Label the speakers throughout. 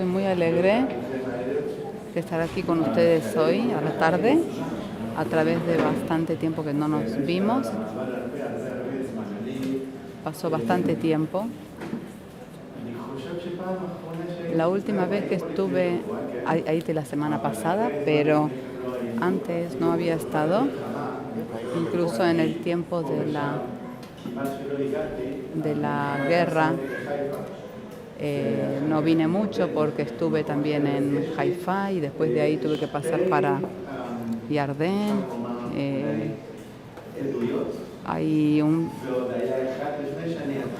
Speaker 1: Estoy muy alegre de estar aquí con ustedes hoy a la tarde, a través de bastante tiempo que no nos vimos. Pasó bastante tiempo. La última vez que estuve, ahí de la semana pasada, pero antes no había estado, incluso en el tiempo de la guerra. No vine mucho porque estuve también en Haifa y después de ahí tuve que pasar para Yardén.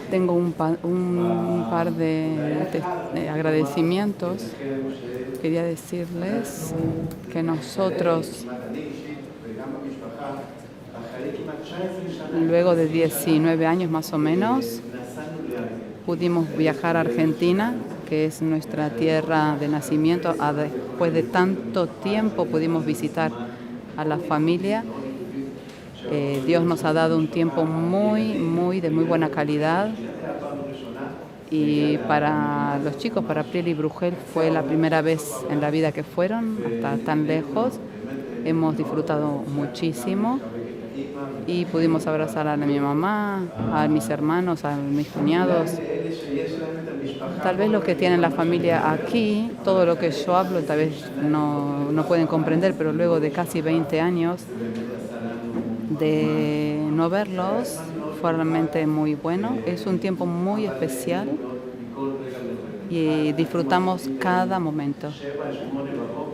Speaker 1: Tengo un par de agradecimientos. Quería decirles que nosotros, luego de 19 años más o menos, pudimos viajar a Argentina, que es nuestra tierra de nacimiento. Después de tanto tiempo pudimos visitar a la familia. Dios nos ha dado un tiempo de muy buena calidad. Y para los chicos, para Priel y Brugel, fue la primera vez en la vida que fueron hasta tan lejos. Hemos disfrutado muchísimo y pudimos abrazar a mi mamá, a mis hermanos, a mis cuñados. Tal vez los que tienen la familia aquí, todo lo que yo hablo tal vez no pueden comprender, pero luego de casi 20 años de no verlos, fue realmente muy bueno. Es un tiempo muy especial y disfrutamos cada momento.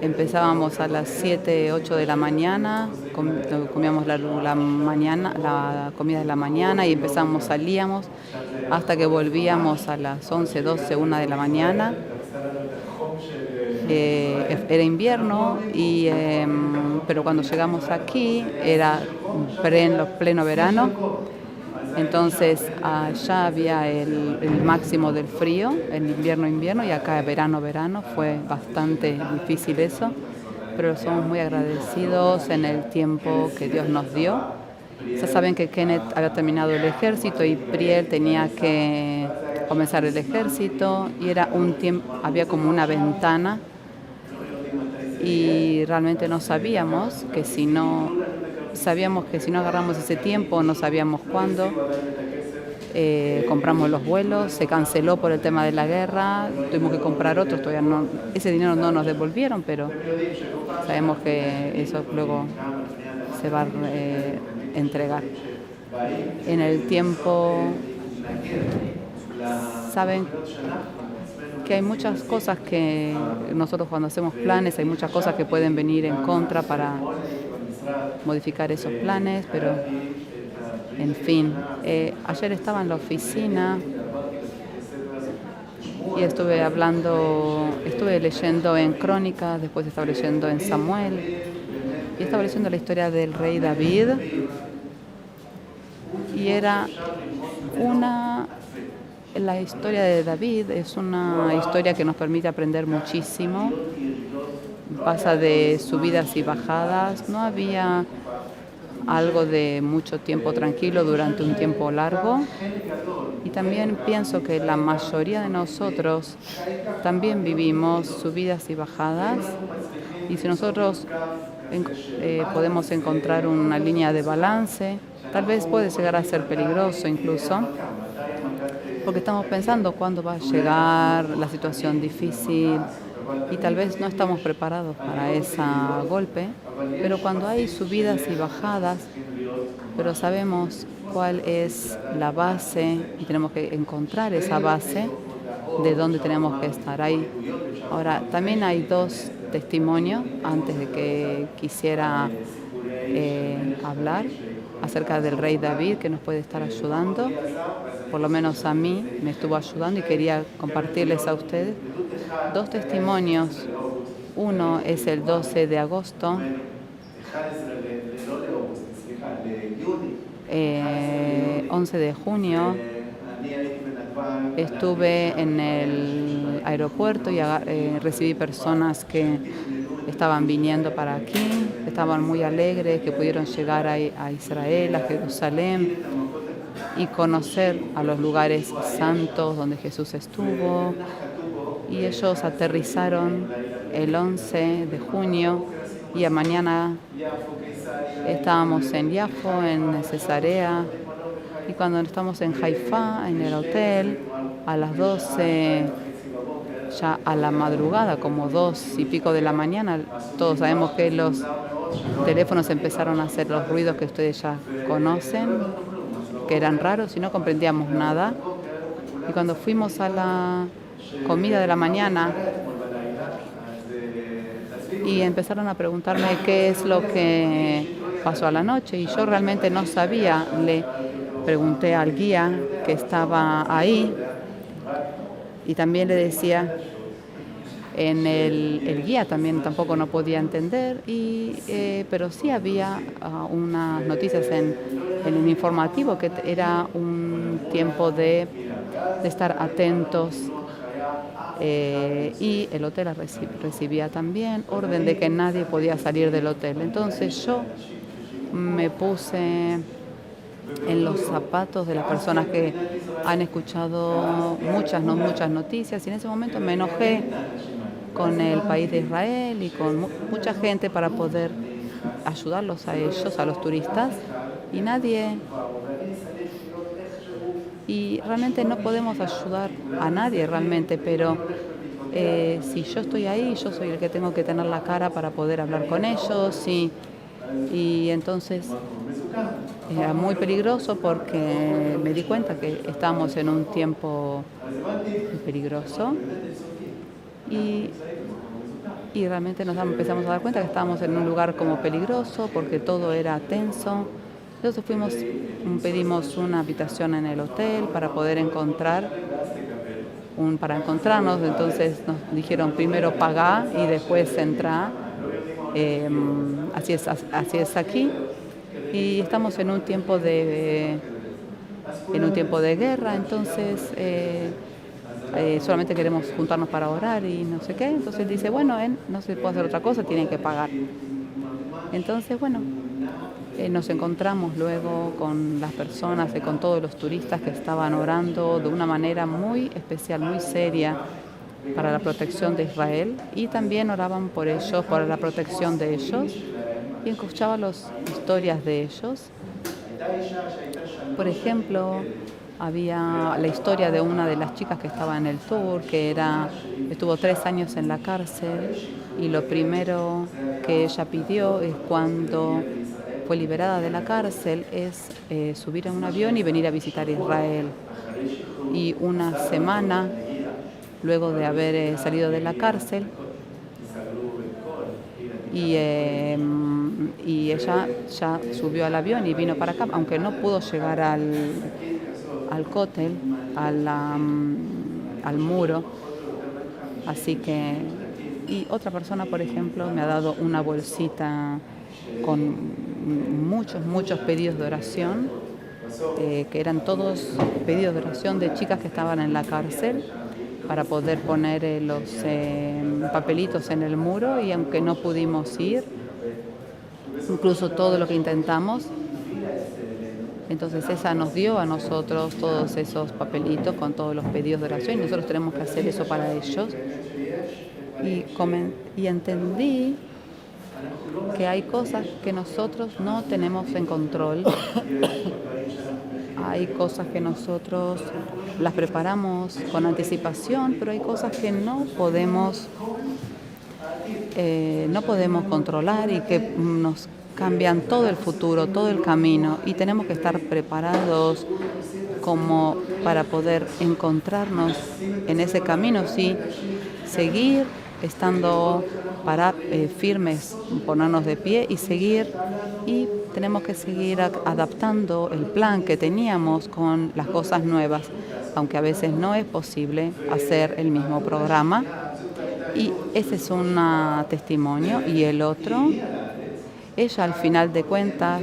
Speaker 1: Empezábamos a las 7, 8 de la mañana, comíamos la comida de la mañana y salíamos hasta que volvíamos a las 11, 12, 1 de la mañana. Era invierno, pero cuando llegamos aquí era pleno verano. Entonces allá había el máximo del frío, el invierno, y acá verano. Fue bastante difícil eso, pero somos muy agradecidos en el tiempo que Dios nos dio. Ya saben que Kenneth había terminado el ejército y Priel tenía que comenzar el ejército, y era un tiempo, había como una ventana, y realmente no sabíamos que si no agarramos ese tiempo, no sabíamos cuándo. Compramos los vuelos, se canceló por el tema de la guerra, tuvimos que comprar otros, todavía no, ese dinero no nos devolvieron, pero sabemos que eso luego se va a entregar. En el tiempo, saben que hay muchas cosas que nosotros cuando hacemos planes, hay muchas cosas que pueden venir en contra para modificar esos planes, pero en fin, ayer estaba en la oficina y estuve leyendo en Crónicas, después estaba leyendo en Samuel, y estaba leyendo la historia del rey David, y la historia de David es una historia que nos permite aprender muchísimo. Pasa de subidas y bajadas. No había algo de mucho tiempo tranquilo durante un tiempo largo. Y también pienso que la mayoría de nosotros también vivimos subidas y bajadas. Y si nosotros podemos encontrar una línea de balance, tal vez puede llegar a ser peligroso incluso, porque estamos pensando cuándo va a llegar la situación difícil y tal vez no estamos preparados para ese golpe, pero cuando hay subidas y bajadas, pero sabemos cuál es la base y tenemos que encontrar esa base de dónde tenemos que estar ahí. Ahora, también hay dos testimonios antes de que quisiera hablar acerca del rey David, que nos puede estar ayudando. Por lo menos a mí me estuvo ayudando y quería compartirles a ustedes dos testimonios. Uno es el 12 de agosto, 11 de junio. Estuve en el aeropuerto y recibí personas que estaban viniendo para aquí, estaban muy alegres, que pudieron llegar a Israel, a Jerusalén, y conocer a los lugares santos donde Jesús estuvo. Y ellos aterrizaron el 11 de junio y a mañana estábamos en Yafo, en Cesarea, y cuando estamos en Haifa, en el hotel, a las 12, ya a la madrugada, como 2 y pico de la mañana, todos sabemos que los teléfonos empezaron a hacer los ruidos que ustedes ya conocen, que eran raros y no comprendíamos nada. Y cuando fuimos a la comida de la mañana y empezaron a preguntarme qué es lo que pasó a la noche, y yo realmente no sabía, le pregunté al guía que estaba ahí y también le decía, el guía también tampoco no podía entender, pero sí había unas noticias en el informativo que era un tiempo de estar atentos, y el hotel recibía también orden de que nadie podía salir del hotel. Entonces yo me puse en los zapatos de las personas que han escuchado muchas noticias, y en ese momento me enojé con el país de Israel y con mucha gente para poder ayudarlos a ellos, a los turistas, y realmente no podemos ayudar a nadie realmente, pero si yo estoy ahí, yo soy el que tengo que tener la cara para poder hablar con ellos, y entonces era muy peligroso porque me di cuenta que estábamos en un tiempo peligroso, y realmente empezamos a dar cuenta que estábamos en un lugar como peligroso porque todo era tenso. Entonces pedimos una habitación en el hotel para poder encontrarnos. Entonces nos dijeron primero pagá y después entrá. Así es aquí. Y estamos en un tiempo de guerra, entonces solamente queremos juntarnos para orar y no sé qué. Entonces él dice, bueno, no se puede hacer otra cosa, tienen que pagar. Entonces, bueno, nos encontramos luego con las personas y con todos los turistas que estaban orando de una manera muy especial, muy seria, para la protección de Israel, y también oraban por ellos, por la protección de ellos, y escuchaba las historias de ellos. Por ejemplo, había la historia de una de las chicas que estaba en el tour, que estuvo 3 años en la cárcel, y lo primero que ella pidió es, cuando fue liberada de la cárcel, es subir en un avión y venir a visitar Israel. Y una semana luego de haber salido de la cárcel, y ella ya subió al avión y vino para acá, aunque no pudo llegar al cótel, al muro. Así que, y otra persona, por ejemplo, me ha dado una bolsita con muchos pedidos de oración, que eran todos pedidos de oración de chicas que estaban en la cárcel, para poder poner los papelitos en el muro, y aunque no pudimos ir, incluso todo lo que intentamos, entonces esa nos dio a nosotros todos esos papelitos con todos los pedidos de oración, y nosotros tenemos que hacer eso para ellos. Y entendí que hay cosas que nosotros no tenemos en control. Hay cosas que nosotros las preparamos con anticipación, pero hay cosas que no podemos controlar, y que nos cambian todo el futuro, todo el camino, y tenemos que estar preparados como para poder encontrarnos en ese camino, sí, seguir estando firmes, ponernos de pie y seguir, y tenemos que seguir adaptando el plan que teníamos con las cosas nuevas, aunque a veces no es posible hacer el mismo programa. Y ese es un testimonio. Y el otro, ella al final de cuentas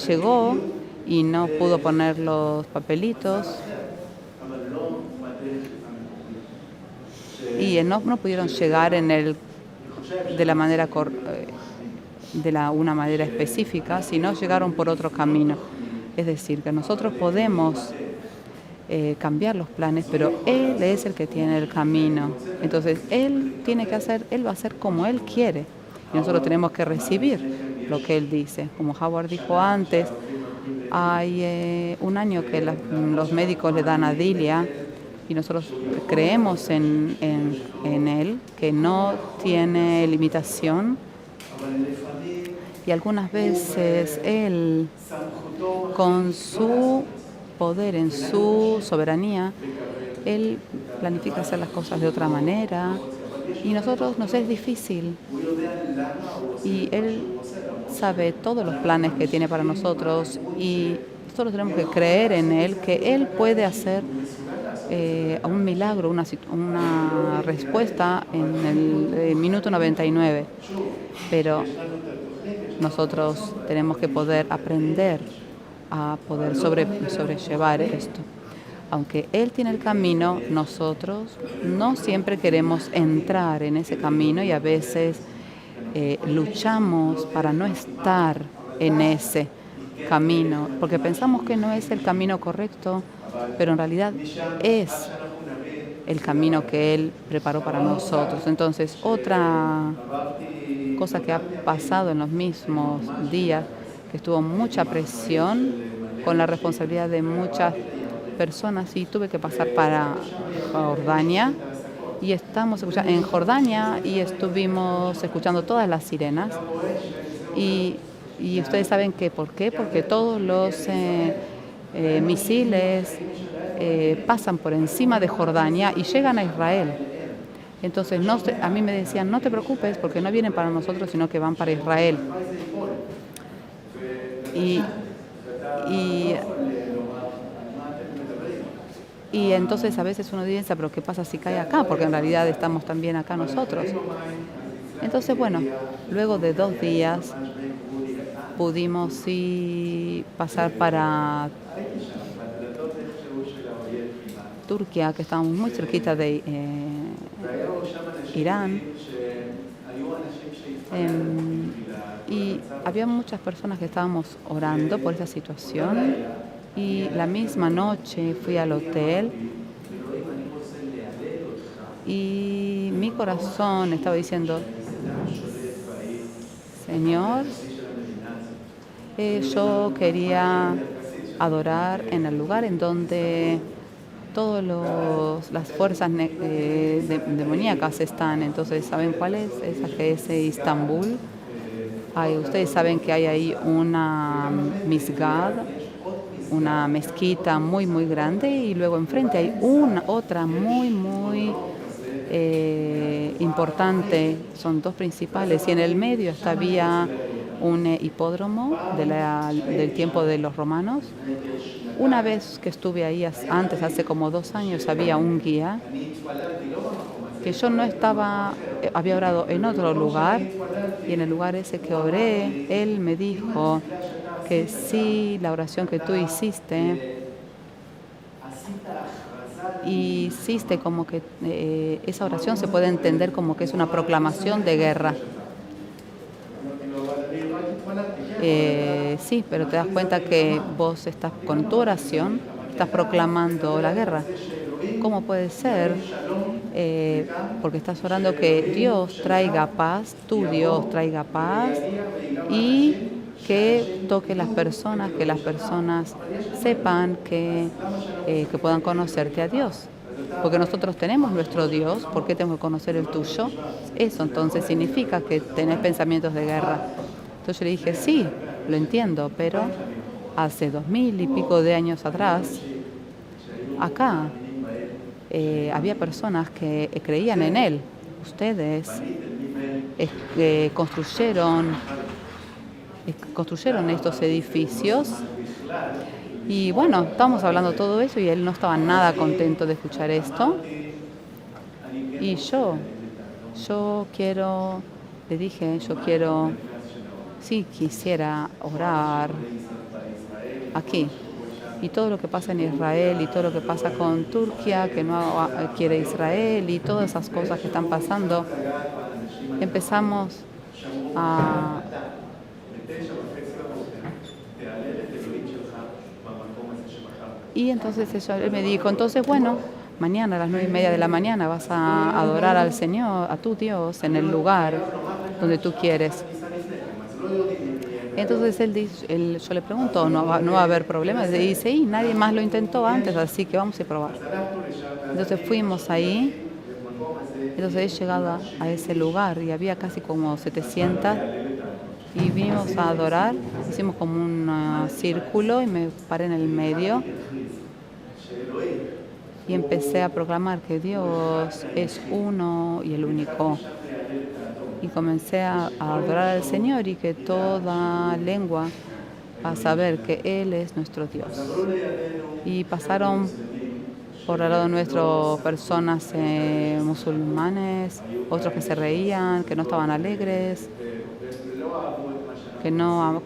Speaker 1: llegó y no pudo poner los papelitos, y no pudieron llegar de la manera una manera específica, sino llegaron por otro camino. Es decir, que nosotros podemos cambiar los planes, pero Él es el que tiene el camino. Entonces, Él va a hacer como Él quiere. Y nosotros tenemos que recibir lo que Él dice. Como Howard dijo antes, hay un año que los médicos le dan a Dilia y nosotros creemos en Él, que no tiene limitación. Y algunas veces Él, con su poder, en su soberanía, Él planifica hacer las cosas de otra manera y nosotros nos es difícil. Y Él sabe todos los planes que tiene para nosotros y nosotros tenemos que creer en Él, que Él puede hacer un milagro, una respuesta en el minuto 99. Pero nosotros tenemos que poder aprender a poder sobrellevar esto. Aunque Él tiene el camino, nosotros no siempre queremos entrar en ese camino y a veces luchamos para no estar en ese camino, porque pensamos que no es el camino correcto, pero en realidad es el camino que Él preparó para nosotros. Entonces, otra cosa que ha pasado en los mismos días, que estuvo mucha presión con la responsabilidad de muchas personas y tuve que pasar para Jordania y estamos en Jordania y estuvimos escuchando todas las sirenas y ustedes saben que ¿por qué? Porque todos los misiles pasan por encima de Jordania y llegan a Israel. Entonces a mí me decían, no te preocupes porque no vienen para nosotros, sino que van para Israel. Y entonces a veces uno dice, pero ¿qué pasa si cae acá? Porque en realidad estamos también acá nosotros. Entonces, bueno, luego de 2 días pudimos pasar para Turquía, que estamos muy cerquita de Irán. Y había muchas personas que estábamos orando por esa situación. Y la misma noche fui al hotel y mi corazón estaba diciendo, Señor, yo quería adorar en el lugar en donde todas las fuerzas demoníacas están. Entonces, ¿saben cuál es? Esa que es Istambul. Ustedes saben que hay ahí una misgad, una mezquita muy, muy grande y luego enfrente hay otra muy, muy importante. Son 2 principales y en el medio había un hipódromo del tiempo de los romanos. Una vez que estuve ahí antes, hace como 2 años, había un guía que yo no estaba, había orado en otro lugar y en el lugar ese que oré, él me dijo que sí, la oración que tú hiciste como que esa oración se puede entender como que es una proclamación de guerra. Sí, pero te das cuenta que vos estás con tu oración, estás proclamando la guerra. ¿Cómo puede ser? Porque estás orando que Dios traiga paz, tu Dios traiga paz y que toque las personas, que las personas sepan que puedan conocerte a Dios. Porque nosotros tenemos nuestro Dios, ¿por qué tengo que conocer el tuyo? Eso entonces significa que tenés pensamientos de guerra. Entonces yo le dije, sí, lo entiendo, pero hace 2000 y pico de años atrás, acá había personas que creían en Él. Ustedes construyeron estos edificios y bueno, estábamos hablando todo eso y él no estaba nada contento de escuchar esto. Y le dije, sí, quisiera orar aquí. Y todo lo que pasa en Israel y todo lo que pasa con Turquía, que no quiere Israel y todas esas cosas que están pasando, empezamos a Y entonces él me dijo, entonces bueno, mañana a las 9:30 de la mañana vas a adorar al Señor, a tu Dios, en el lugar donde tú quieres. Entonces yo le pregunto, ¿no va a haber problemas? Y dice, y nadie más lo intentó antes, así que vamos a probar. Entonces fuimos ahí, entonces he llegado a ese lugar y había casi como 700 y vinimos a adorar, hicimos como un círculo y me paré en el medio y empecé a proclamar que Dios es uno y el único. Y comencé a adorar al Señor y que toda lengua va a saber que Él es nuestro Dios. Y pasaron por al lado nuestro personas musulmanes, otros que se reían, que no estaban alegres, que no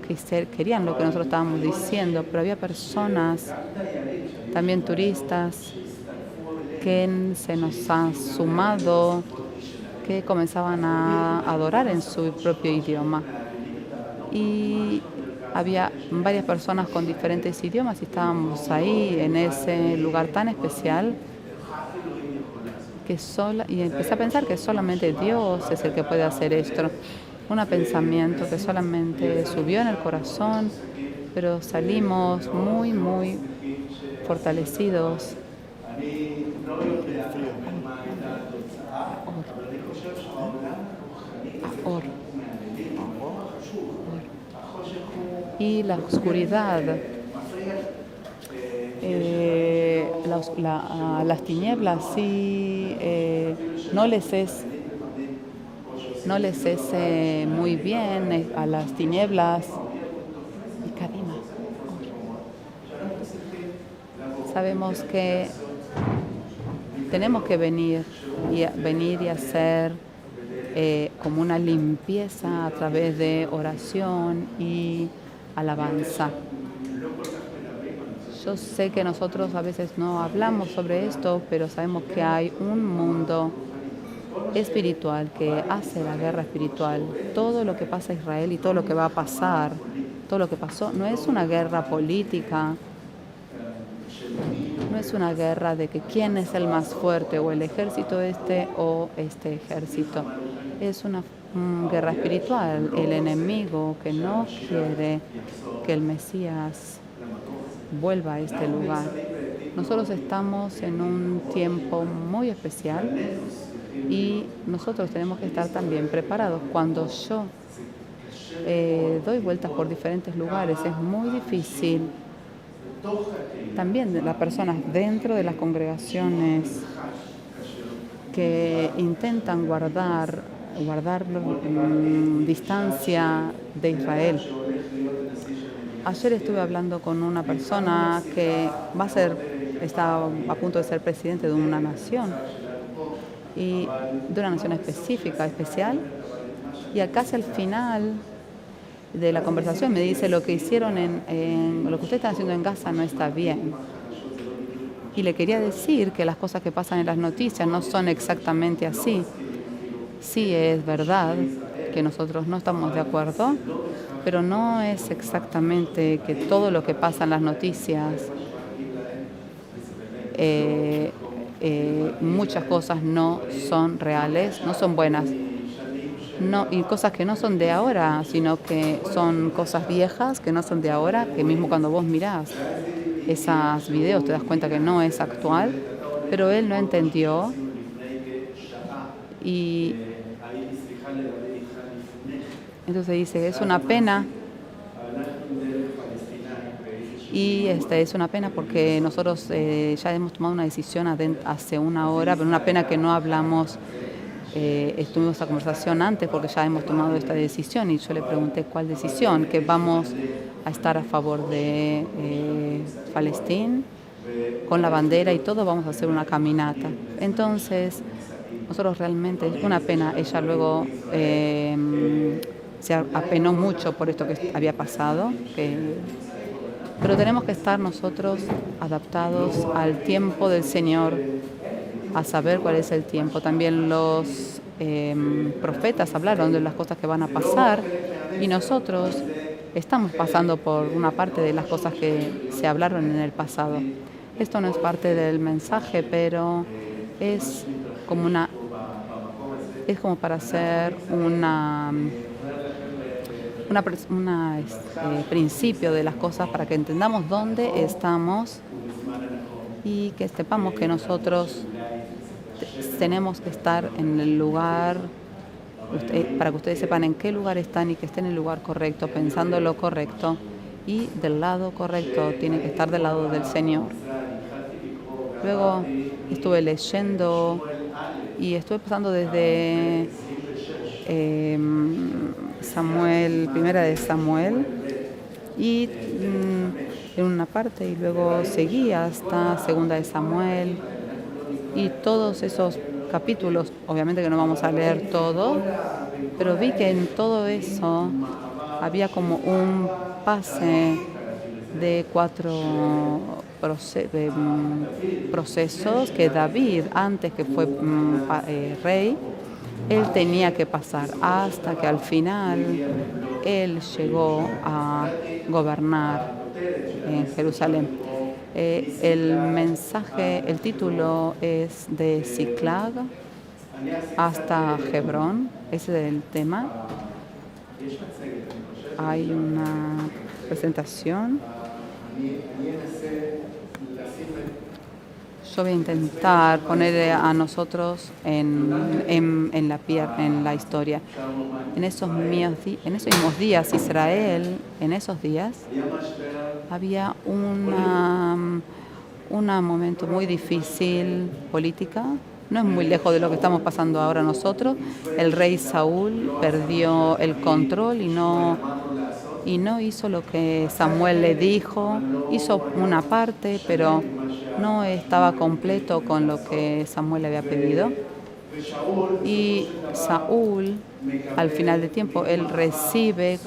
Speaker 1: querían lo que nosotros estábamos diciendo, pero había personas, también turistas, que se nos han sumado, que comenzaban a adorar en su propio idioma. Y había varias personas con diferentes idiomas y estábamos ahí en ese lugar tan especial y empecé a pensar que solamente Dios es el que puede hacer esto. Un pensamiento que solamente subió en el corazón, pero salimos muy, muy fortalecidos. Y la oscuridad, las tinieblas, sí, no les es muy bien a las tinieblas. Y Karina, sabemos que tenemos que venir y hacer como una limpieza a través de oración y alabanza. Yo sé que nosotros a veces no hablamos sobre esto, pero sabemos que hay un mundo espiritual que hace la guerra espiritual. Todo lo que pasa en Israel y todo lo que va a pasar, todo lo que pasó, no es una guerra política, no es una guerra de que quién es el más fuerte, o el ejército o este ejército. Es una guerra espiritual. El enemigo que no quiere que el Mesías vuelva a este lugar. Nosotros estamos en un tiempo muy especial y nosotros tenemos que estar también preparados. Cuando yo doy vueltas por diferentes lugares, es muy difícil. También las personas dentro de las congregaciones que intentan guardar distancia de Israel. Ayer estuve hablando con una persona que está a punto de ser presidente de una nación, y de una nación especial, y casi al final de la conversación me dice: lo que hicieron lo que ustedes están haciendo en Gaza no está bien. Y le quería decir que las cosas que pasan en las noticias no son exactamente así. Sí, es verdad que nosotros no estamos de acuerdo, pero no es exactamente que todo lo que pasa en las noticias, muchas cosas no son reales, no son buenas. No, y cosas que no son de ahora, sino que son cosas viejas, que no son de ahora, que mismo cuando vos mirás esos videos te das cuenta que no es actual, pero él no entendió. Y entonces dice, es una pena, y es una pena porque nosotros ya hemos tomado una decisión hace una hora, pero una pena que no hablamos, estuvimos esta conversación antes porque ya hemos tomado esta decisión. Y yo le pregunté cuál decisión, que vamos a estar a favor de Palestina, con la bandera y todo, vamos a hacer una caminata. Entonces, nosotros realmente, es una pena, ella luego se apenó mucho por esto que había pasado, pero tenemos que estar nosotros adaptados al tiempo del Señor, a saber cuál es el tiempo. También los profetas hablaron de las cosas que van a pasar, y nosotros estamos pasando por una parte de las cosas que se hablaron en el pasado. Esto no es parte del mensaje, pero es como para hacer principio de las cosas para que entendamos dónde estamos y que sepamos que nosotros tenemos que estar en el lugar, para que ustedes sepan en qué lugar están y que estén en el lugar correcto, pensando lo correcto y del lado correcto, tiene que estar del lado del Señor. Luego estuve leyendo y estuve pasando desde primera de Samuel, y en una parte, y luego seguí hasta segunda de Samuel, y todos esos capítulos, obviamente que no vamos a leer todo, pero vi que en todo eso había como un pase de 4 procesos que David, antes que fue rey, él tenía que pasar hasta que al final él llegó a gobernar en Jerusalén. El título es de Ziklag hasta Hebrón, ese es el tema. Hay una presentación. Yo voy a intentar poner a nosotros en la historia. En esos mismos días, Israel, en esos días, había un momento muy difícil política. No es muy lejos de lo que estamos pasando ahora nosotros. El rey Saúl perdió el control y no hizo lo que Samuel le dijo. Hizo una parte, pero no estaba completo con lo que Samuel le había pedido. Y Saúl, al final del tiempo, él recibe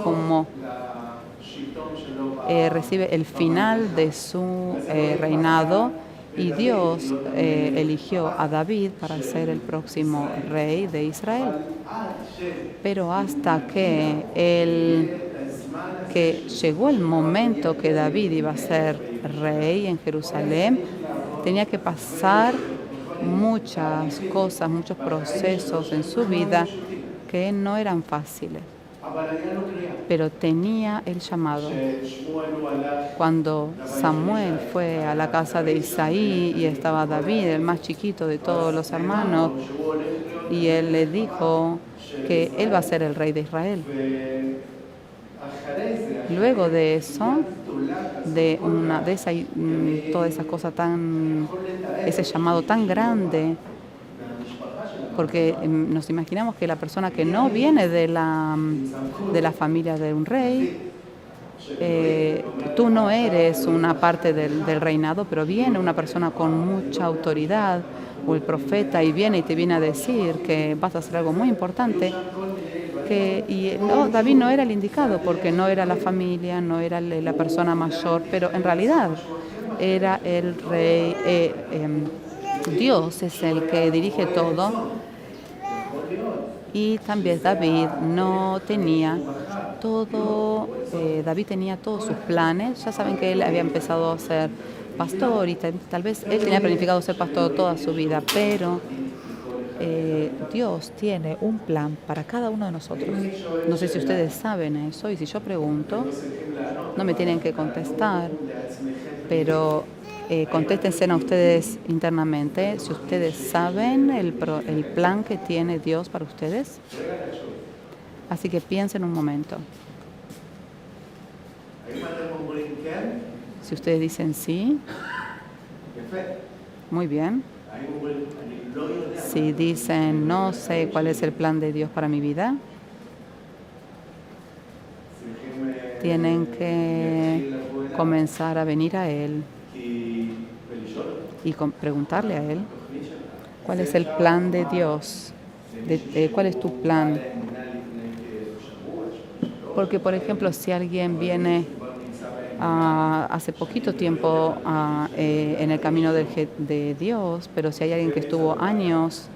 Speaker 1: el final de su reinado, y Dios eligió a David para ser el próximo rey de Israel. Pero hasta que llegó el momento que David iba a ser rey en Jerusalén, tenía que pasar muchas cosas, muchos procesos en su vida que no eran fáciles, pero tenía el llamado. Cuando Samuel fue a la casa de Isaí y estaba David, el más chiquito de todos los hermanos, y él le dijo que él va a ser el rey de Israel. Luego de eso, toda esa cosa ese llamado tan grande, porque nos imaginamos que la persona que no viene de la familia de un rey, tú no eres una parte del reinado, pero viene una persona con mucha autoridad, o el profeta, y te viene a decir que vas a hacer algo muy importante. David no era el indicado porque no era la familia, no era la persona mayor, pero en realidad era el rey. Dios es el que dirige todo, y también David no tenía todo. David tenía todos sus planes. Ya saben que él había empezado a ser pastor, y tal vez él tenía planificado ser pastor toda su vida, pero Dios tiene un plan para cada uno de nosotros. No sé si ustedes saben eso, y si yo pregunto, no me tienen que contestar, pero contéstense a ustedes internamente si ustedes saben el plan que tiene Dios para ustedes. Así que piensen un momento. Si ustedes dicen sí, muy bien. Si dicen no sé cuál es el plan de Dios para mi vida, tienen que comenzar a venir a Él y preguntarle a Él cuál es el plan de Dios, cuál es tu plan. Porque, por ejemplo, si alguien viene hace poquito tiempo en el camino de Dios, pero si hay alguien que estuvo años,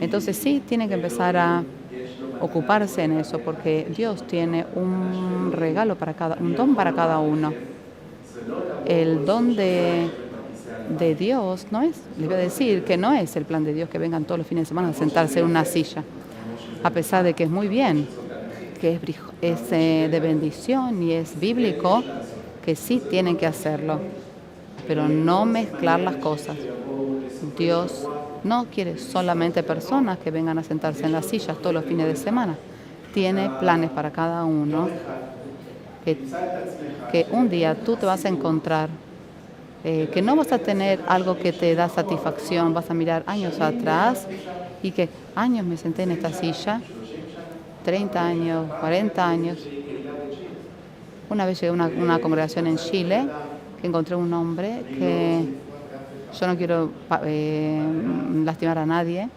Speaker 1: entonces sí tiene que empezar a ocuparse en eso, porque Dios tiene un regalo un don para cada uno. El don de de Dios no es, les voy a decir que no es el plan de Dios que vengan todos los fines de semana a sentarse en una silla, a pesar de que es muy bien, que es de bendición y es bíblico, que sí tienen que hacerlo, pero no mezclar las cosas. Dios no quiere solamente personas que vengan a sentarse en las sillas todos los fines de semana. Tiene planes para cada uno, que un día tú te vas a encontrar, que no vas a tener algo que te da satisfacción, vas a mirar años atrás y que años me senté en esta silla, 30 años, 40 años. Una vez llegué a una congregación en Chile que encontré un hombre que yo no quiero lastimar a nadie.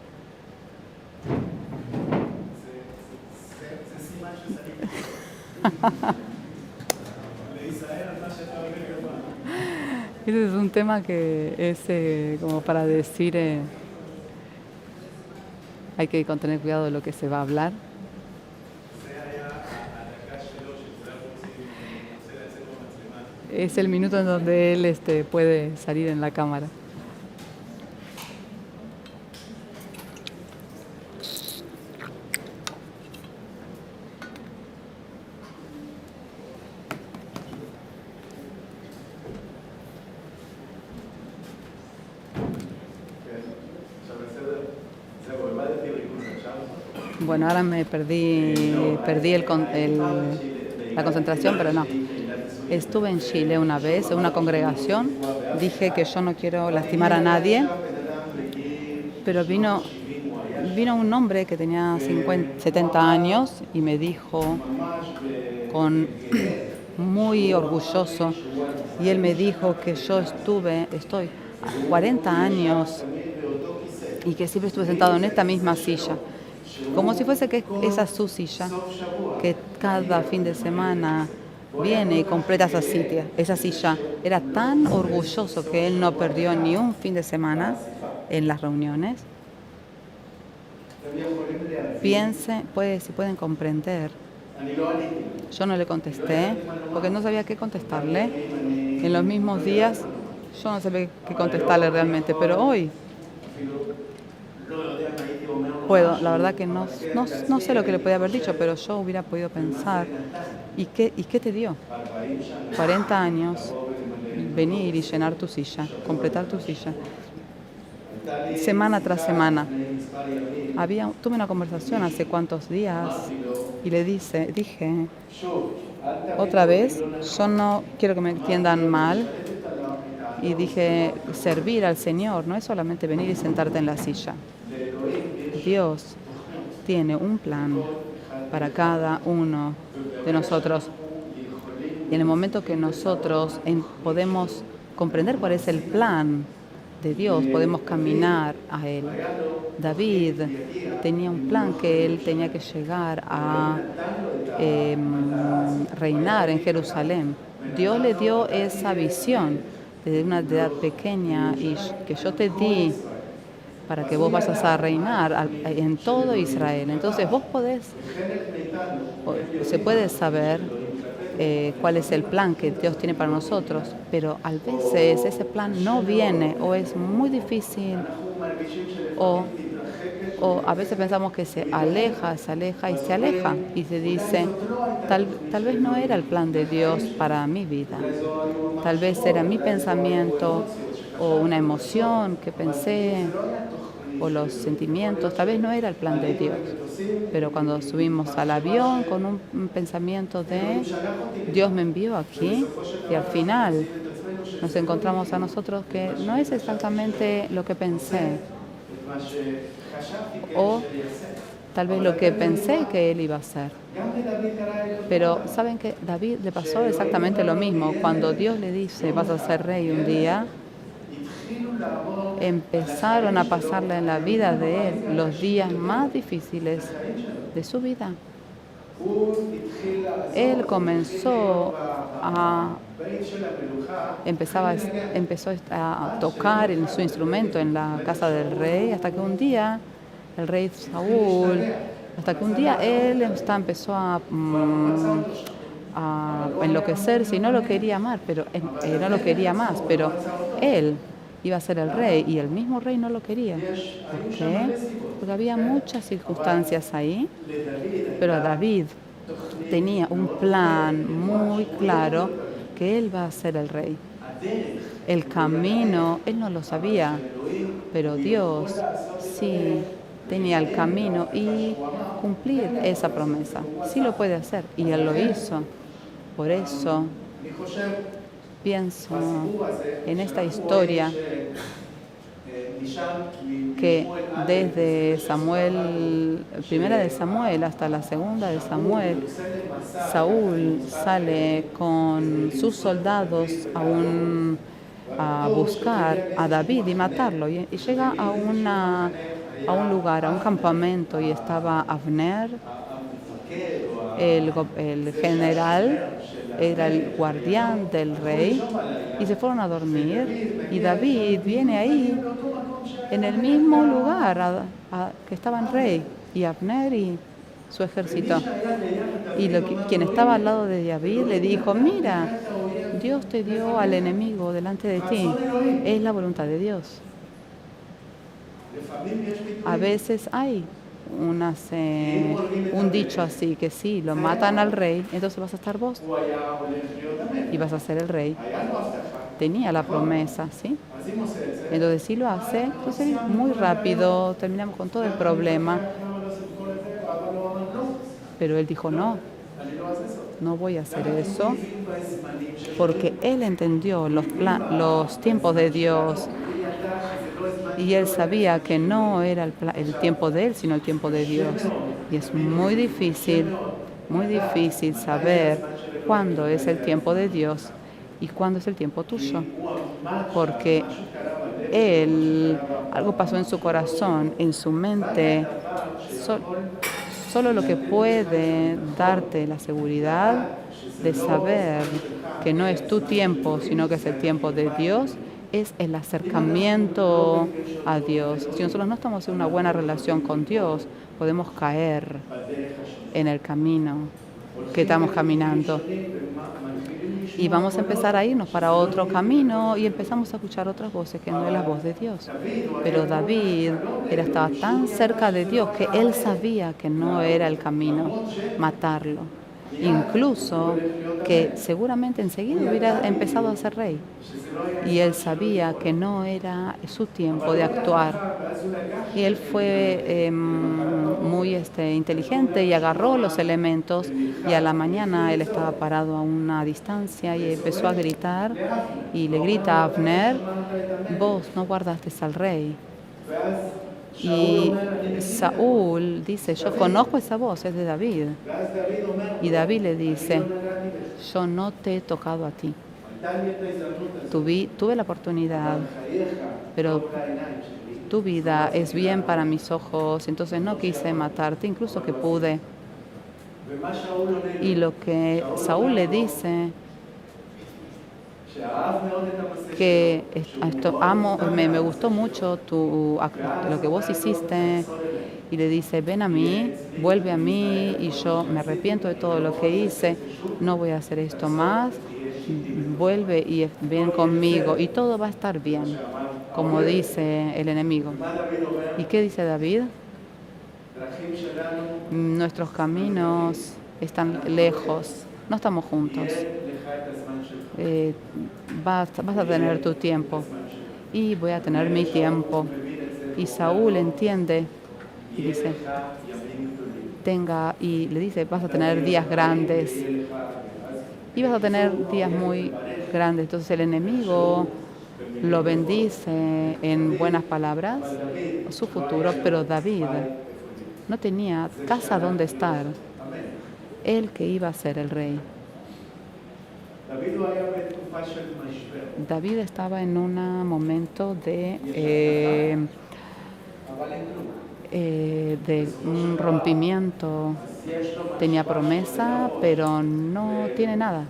Speaker 1: Ese es un tema que es como para decir, hay que tener cuidado de lo que se va a hablar. Es el minuto en donde él puede salir en la cámara. Bueno, ahora me perdí la concentración, pero no. Estuve en Chile una vez, en una congregación. Dije que yo no quiero lastimar a nadie, pero vino un hombre que tenía 70 años y me dijo, muy orgulloso, y él me dijo que yo estoy 40 años y que siempre estuve sentado en esta misma silla, como si fuese que esa es su silla, que cada fin de semana viene y completa esa silla. Era tan orgulloso que él no perdió ni un fin de semana en las reuniones. Si pueden comprender. Yo no le contesté porque no sabía qué contestarle. En los mismos días yo no sabía qué contestarle realmente, pero hoy puedo. La verdad que no sé lo que le podía haber dicho, pero yo hubiera podido pensar, ¿y qué te dio? 40 años, venir y llenar tu silla, completar tu silla, semana tras semana. Tuve una conversación hace cuantos días y le dije, otra vez, yo no quiero que me entiendan mal, y dije, servir al Señor no es solamente venir y sentarte en la silla. Dios tiene un plan para cada uno de nosotros. Y en el momento que nosotros podemos comprender cuál es el plan de Dios, podemos caminar a Él. David tenía un plan que él tenía que llegar a reinar en Jerusalén. Dios le dio esa visión desde una edad pequeña y que yo te di para que vos vayas a reinar en todo Israel. Entonces se puede saber cuál es el plan que Dios tiene para nosotros, pero a veces ese plan no viene o es muy difícil o a veces pensamos que se aleja y se dice, tal vez no era el plan de Dios para mi vida, tal vez era mi pensamiento o una emoción que pensé o los sentimientos, tal vez no era el plan de Dios. Pero cuando subimos al avión con un pensamiento de Dios me envió aquí, y al final nos encontramos a nosotros que no es exactamente lo que pensé, o tal vez lo que pensé que él iba a hacer. Pero saben que a David le pasó exactamente lo mismo. Cuando Dios le dice vas a ser rey un día, empezaron a pasarle en la vida de él los días más difíciles de su vida. Él empezó a tocar en su instrumento en la casa del rey, hasta que un día el rey Saúl, él empezó a enloquecerse y no lo quería más, pero él iba a ser el rey, y el mismo rey no lo quería. ¿Por qué? Porque había muchas circunstancias ahí, pero David tenía un plan muy claro que él va a ser el rey. El camino, él no lo sabía, pero Dios sí tenía el camino y cumplir esa promesa. Sí lo puede hacer, y él lo hizo. Por eso pienso en esta historia que desde Samuel, primera de Samuel hasta la segunda de Samuel, Saúl sale con sus soldados a buscar a David y matarlo. Y llega a un lugar, a un campamento, y estaba Abner, el general, era el guardián del rey, y se fueron a dormir. Y David viene ahí, en el mismo lugar que estaba el rey, y Abner y su ejército. Y quien estaba al lado de David le dijo: mira, Dios te dio al enemigo delante de ti. Es la voluntad de Dios. A veces hay un dicho así, que si lo matan al rey, entonces vas a estar vos y vas a ser el rey. Tenía la promesa, ¿sí? Entonces si lo hace, entonces muy rápido terminamos con todo el problema. Pero él dijo: no voy a hacer eso, porque él entendió los tiempos de Dios, y él sabía que no era el tiempo de él, sino el tiempo de Dios. Y es muy difícil saber cuándo es el tiempo de Dios y cuándo es el tiempo tuyo, porque algo pasó en su corazón, en su mente. Solo lo que puede darte la seguridad de saber que no es tu tiempo, sino que es el tiempo de Dios, es el acercamiento a Dios. Si nosotros no estamos en una buena relación con Dios, podemos caer en el camino que estamos caminando. Y vamos a empezar a irnos para otro camino, y empezamos a escuchar otras voces que no es la voz de Dios. Pero David estaba tan cerca de Dios que él sabía que no era el camino matarlo. Incluso que seguramente enseguida hubiera empezado a ser rey. Y él sabía que no era su tiempo de actuar. Y él fue muy inteligente y agarró los elementos, y a la mañana él estaba parado a una distancia y empezó a gritar, y le grita a Abner: vos no guardaste al rey. Y Saúl dice: yo conozco esa voz, es de David. Y David le dice: yo no te he tocado a ti. Tuve la oportunidad, pero tu vida es bien para mis ojos, entonces no quise matarte, incluso que pude. Y lo que Saúl le dice, que me gustó mucho lo que vos hiciste, y le dice: ven a mí, vuelve a mí, y yo me arrepiento de todo lo que hice, no voy a hacer esto más, vuelve y ven conmigo y todo va a estar bien, como dice el enemigo. ¿Y qué dice David? Nuestros caminos están lejos, no estamos juntos. Vas a tener tu tiempo y voy a tener mi tiempo. Y Saúl entiende y dice: y le dice: vas a tener días grandes y vas a tener días muy grandes. Entonces el enemigo lo bendice en buenas palabras, su futuro, pero David no tenía casa donde estar, él que iba a ser el rey. David estaba en un momento de un rompimiento. Tenía promesa, pero no tiene nada.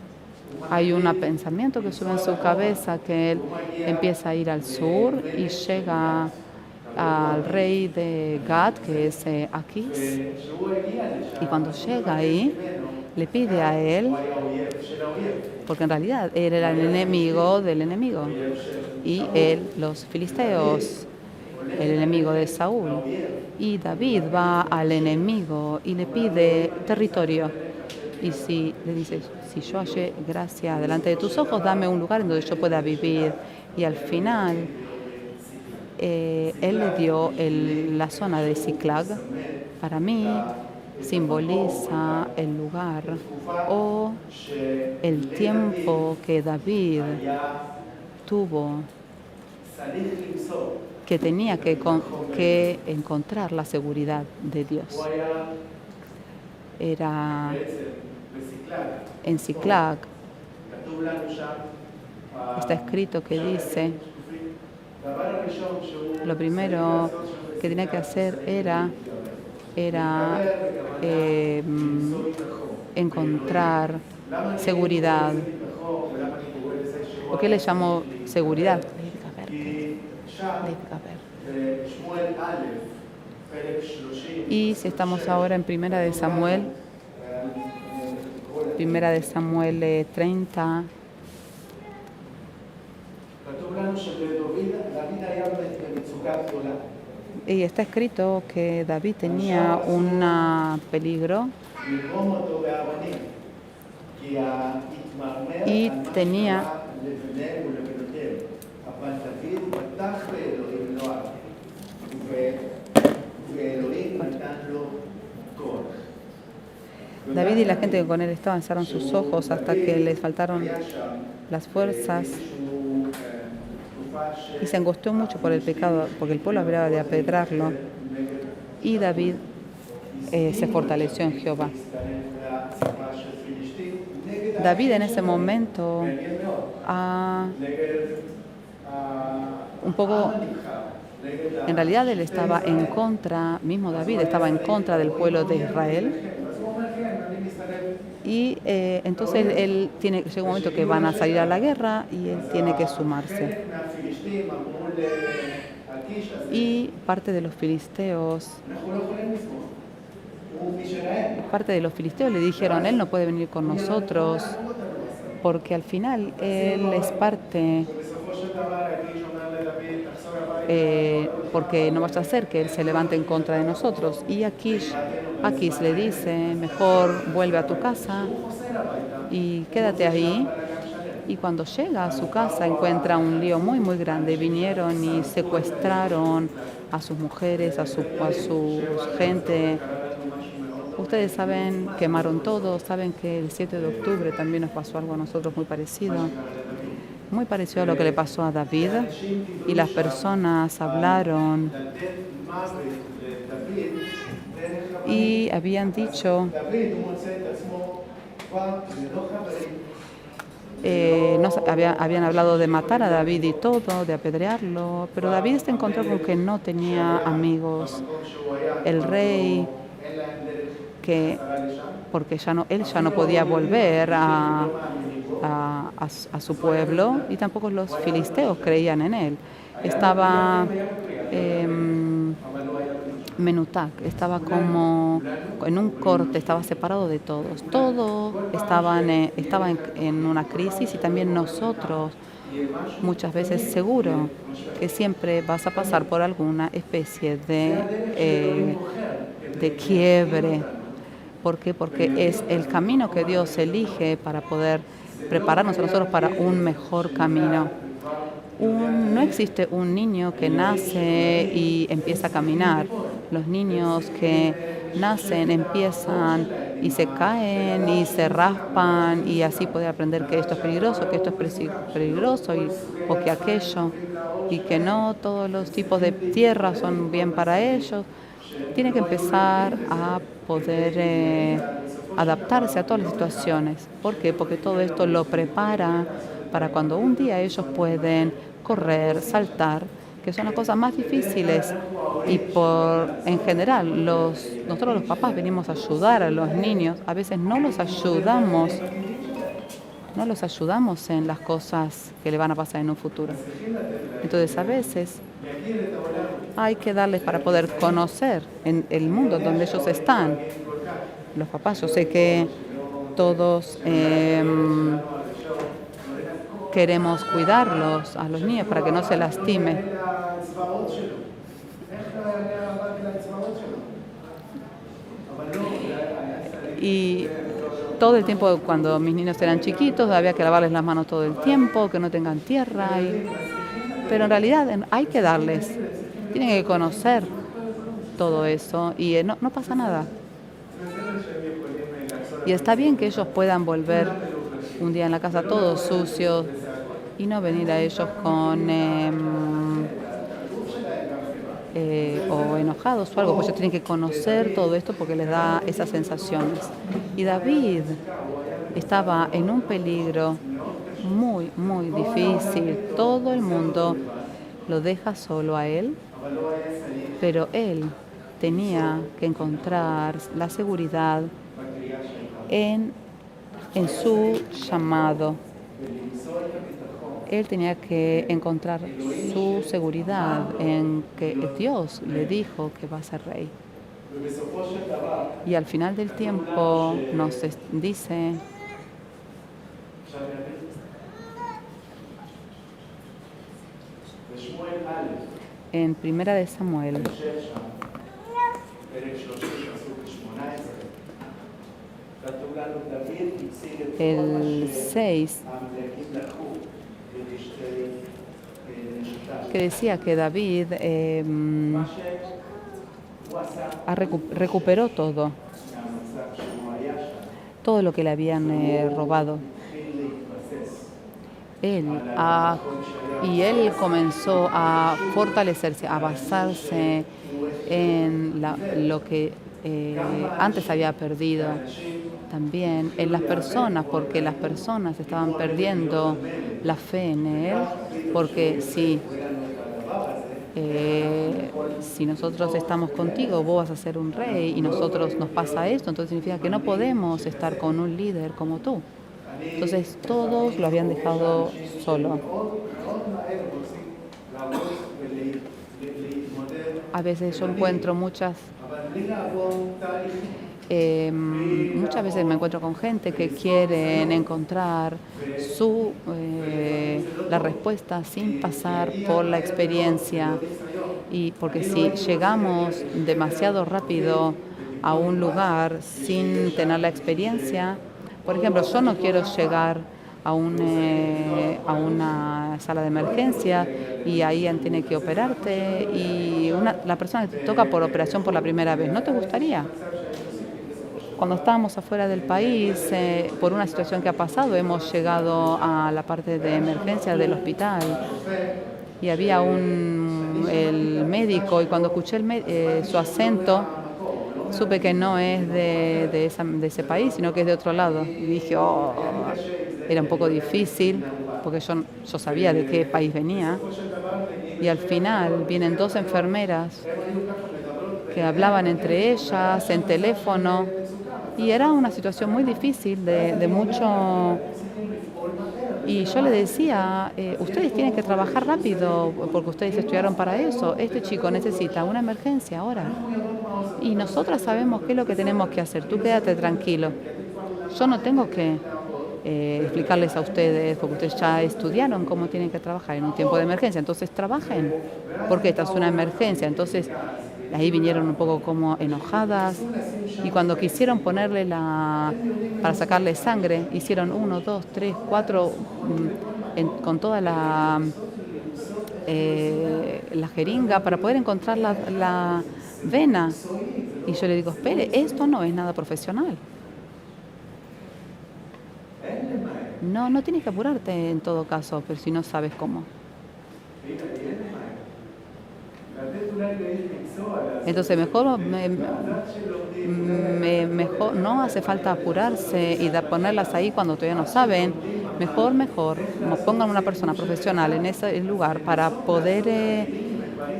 Speaker 1: Hay un pensamiento que sube en su cabeza, que él empieza a ir al sur y llega al rey de Gad, que es Aquís. Y cuando llega ahí, le pide a él, porque en realidad él era el enemigo del enemigo. y los filisteos, el enemigo de Saúl. Y David va al enemigo y le pide territorio. Y si le dice, si yo hallé gracia delante de tus ojos, dame un lugar en donde yo pueda vivir. Y al final, él le dio la zona de Ziklag. Para mí, simboliza el lugar o el tiempo que David tuvo, que tenía que encontrar la seguridad de Dios. Era en Ziklag. Está escrito que dice, lo primero que tenía que hacer era encontrar seguridad. ¿Por qué le llamó seguridad? Y si estamos ahora en Primera de Samuel 30, y está escrito que David tenía un peligro y tenía David y la gente que con él estaba alzaron sus ojos hasta que les faltaron las fuerzas y se angustió mucho por el pecado, porque el pueblo hablaba de apedrearlo. Y David se fortaleció en Jehová. David en ese momento un poco, en realidad él estaba en contra, mismo David estaba en contra del pueblo de Israel. Y entonces llega un momento que van a salir a la guerra y él tiene que sumarse. Y parte de los filisteos le dijeron, él no puede venir con nosotros porque al final él es parte, porque no vaya a ser que él se levante en contra de nosotros. Y Aquis le dice, mejor vuelve a tu casa y quédate ahí. Y cuando llega a su casa encuentra un lío muy muy grande. Vinieron y secuestraron a sus mujeres, a su gente. Ustedes saben, quemaron todo. Saben que el 7 de octubre también nos pasó algo a nosotros muy parecido a lo que le pasó a David. Y las personas hablaron y habían dicho, habían hablado de matar a David y todo, de apedrearlo, pero David se encontró con que no tenía amigos. El rey, porque él ya no podía volver a su pueblo, y tampoco los filisteos creían en él. Estaba Menutac, estaba como en un corte, estaba separado de todos. Todos estaban en una crisis, y también nosotros muchas veces seguro que siempre vas a pasar por alguna especie de quiebre. ¿Por qué? Porque es el camino que Dios elige para poder prepararnos a nosotros para un mejor camino. No existe un niño que nace y empieza a caminar. Los niños que nacen empiezan y se caen y se raspan, y así poder aprender que esto es peligroso, que esto es peligroso o que aquello, y que no todos los tipos de tierra son bien para ellos. Tienen que empezar a poder adaptarse a todas las situaciones. ¿Por qué? Porque todo esto lo prepara para cuando un día ellos pueden correr, saltar, que son las cosas más difíciles. Y en general, nosotros los papás venimos a ayudar a los niños. A veces no los ayudamos en las cosas que le van a pasar en un futuro. Entonces, a veces hay que darles para poder conocer en el mundo donde ellos están. Los papás, yo sé que todos queremos cuidarlos a los niños para que no se lastime. Y todo el tiempo, cuando mis niños eran chiquitos, había que lavarles las manos todo el tiempo, que no tengan tierra. Pero en realidad hay que darles, tienen que conocer todo eso y no pasa nada. Y está bien que ellos puedan volver un día en la casa todos sucios y no venir a ellos con o enojados o algo, pues ellos tienen que conocer todo esto porque les da esas sensaciones. Y David estaba en un peligro muy, muy difícil. Todo el mundo lo deja solo a él, pero él tenía que encontrar la seguridad en su llamado. Él tenía que encontrar su seguridad en que Dios le dijo que va a ser rey. Y al final del tiempo nos dice en Primera de Samuel, el 6, que decía que David recuperó todo lo que le habían robado. Y él comenzó a fortalecerse, a basarse en lo que antes había perdido. También en las personas, porque las personas estaban perdiendo la fe en él, porque si nosotros estamos contigo, vos vas a ser un rey y nosotros nos pasa esto, entonces significa que no podemos estar con un líder como tú. Entonces todos lo habían dejado solo. A veces yo encuentro muchas veces me encuentro con gente que quieren encontrar la respuesta sin pasar por la experiencia. Y porque si llegamos demasiado rápido a un lugar sin tener la experiencia, por ejemplo, yo no quiero llegar a una sala de emergencia y ahí tiene que operarte y la persona que te toca por operación por la primera vez, ¿no te gustaría? Cuando estábamos afuera del país, por una situación que ha pasado, hemos llegado a la parte de emergencia del hospital y había el médico, y cuando escuché su acento, supe que no es de ese país, sino que es de otro lado. Y dije, era un poco difícil, porque yo sabía de qué país venía. Y al final vienen dos enfermeras que hablaban entre ellas en teléfono. Y era una situación muy difícil, de mucho. Y yo le decía, ustedes tienen que trabajar rápido porque ustedes estudiaron para eso. Este chico necesita una emergencia ahora. Y nosotras sabemos qué es lo que tenemos que hacer. Tú quédate tranquilo. Yo no tengo que explicarles a ustedes, porque ustedes ya estudiaron cómo tienen que trabajar en un tiempo de emergencia. Entonces trabajen, porque esta es una emergencia. Entonces ahí vinieron un poco como enojadas. Y cuando quisieron ponerle para sacarle sangre, hicieron 1, 2, 3, 4 con toda la jeringa para poder encontrar la vena. Y yo le digo, espere, esto no es nada profesional. No tienes que apurarte en todo caso, pero si no sabes cómo. Entonces mejor no hace falta apurarse y ponerlas ahí cuando todavía no saben. Mejor nos pongan una persona profesional en ese lugar para poder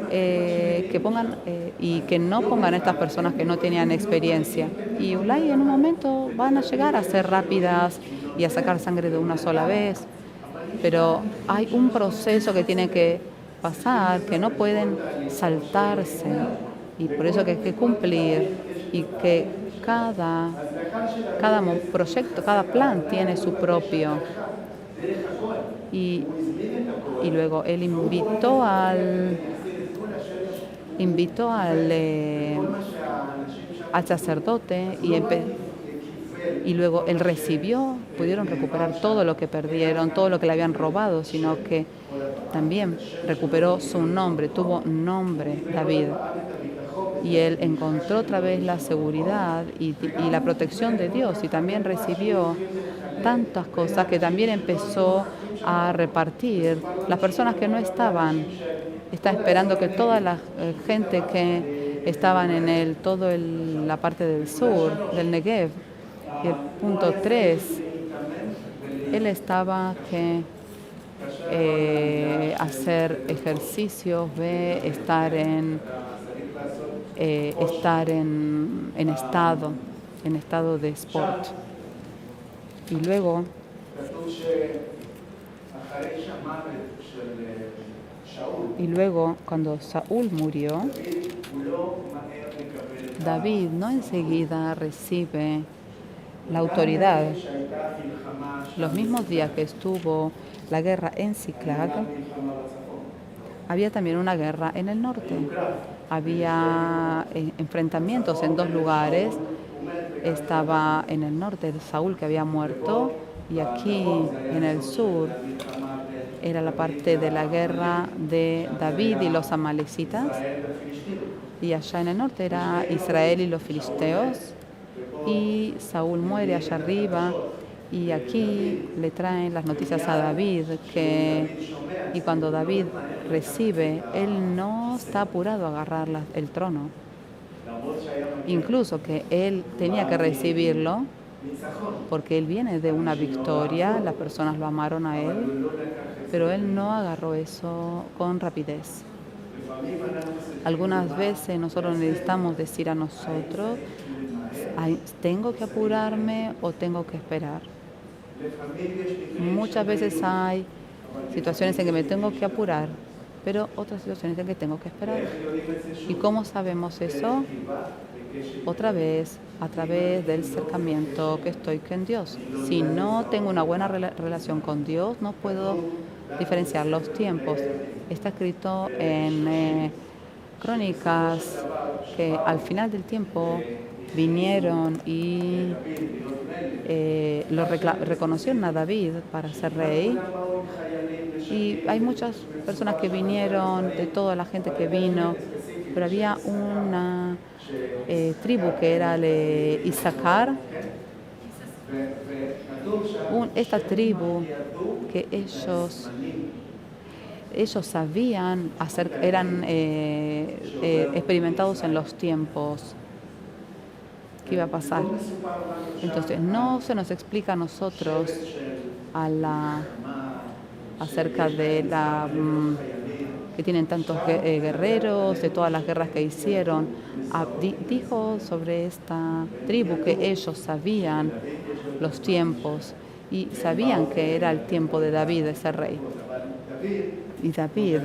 Speaker 1: que pongan y que no pongan a estas personas que no tenían experiencia. Y Ulay en un momento van a llegar a ser rápidas y a sacar sangre de una sola vez, pero hay un proceso que tiene que pasar, que no pueden saltarse, y por eso que hay que cumplir, y que cada proyecto, cada plan tiene su propio. y, y luego él al sacerdote y luego él pudieron recuperar todo lo que perdieron, todo lo que le habían robado, sino que también recuperó su nombre, tuvo nombre David. Y él encontró otra vez la seguridad y la protección de Dios, y también recibió tantas cosas que también empezó a repartir. Las personas que no estaban, está esperando que toda la gente que estaban en la parte del sur, del Negev, y el punto 3, él estaba que hacer ejercicios, estar en estado de sport. Y luego cuando Saúl murió, David no enseguida recibe la autoridad. Los mismos días que estuvo la guerra en Ziklag, había también una guerra en el norte. Había enfrentamientos en dos lugares. Estaba en el norte de Saúl, que había muerto, y aquí en el sur era la parte de la guerra de David y los amalecitas, y allá en el norte era Israel y los filisteos, y Saúl muere allá arriba, y aquí le traen las noticias a David, y cuando David recibe, él no está apurado a agarrar el trono, incluso que él tenía que recibirlo, porque él viene de una victoria, las personas lo amaron a él, pero él no agarró eso con rapidez. Algunas veces nosotros necesitamos decir a nosotros, ¿tengo que apurarme o tengo que esperar? Muchas veces hay situaciones en que me tengo que apurar, pero otras situaciones en que tengo que esperar. ¿Y cómo sabemos eso? Otra vez, a través del acercamiento que estoy con Dios. Si no tengo una buena relación con Dios, no puedo diferenciar los tiempos. Está escrito en Crónicas que al final del tiempo vinieron y lo reconocieron a David para ser rey. Y hay muchas personas que vinieron, de toda la gente que vino, pero había una tribu que era de Isaacar. Esta tribu que ellos sabían eran experimentados en los tiempos que iba a pasar. Entonces no se nos explica a nosotros acerca de que tienen tantos guerreros, de todas las guerras que hicieron. Dijo sobre esta tribu que ellos sabían los tiempos y sabían que era el tiempo de David, ese rey. Y David,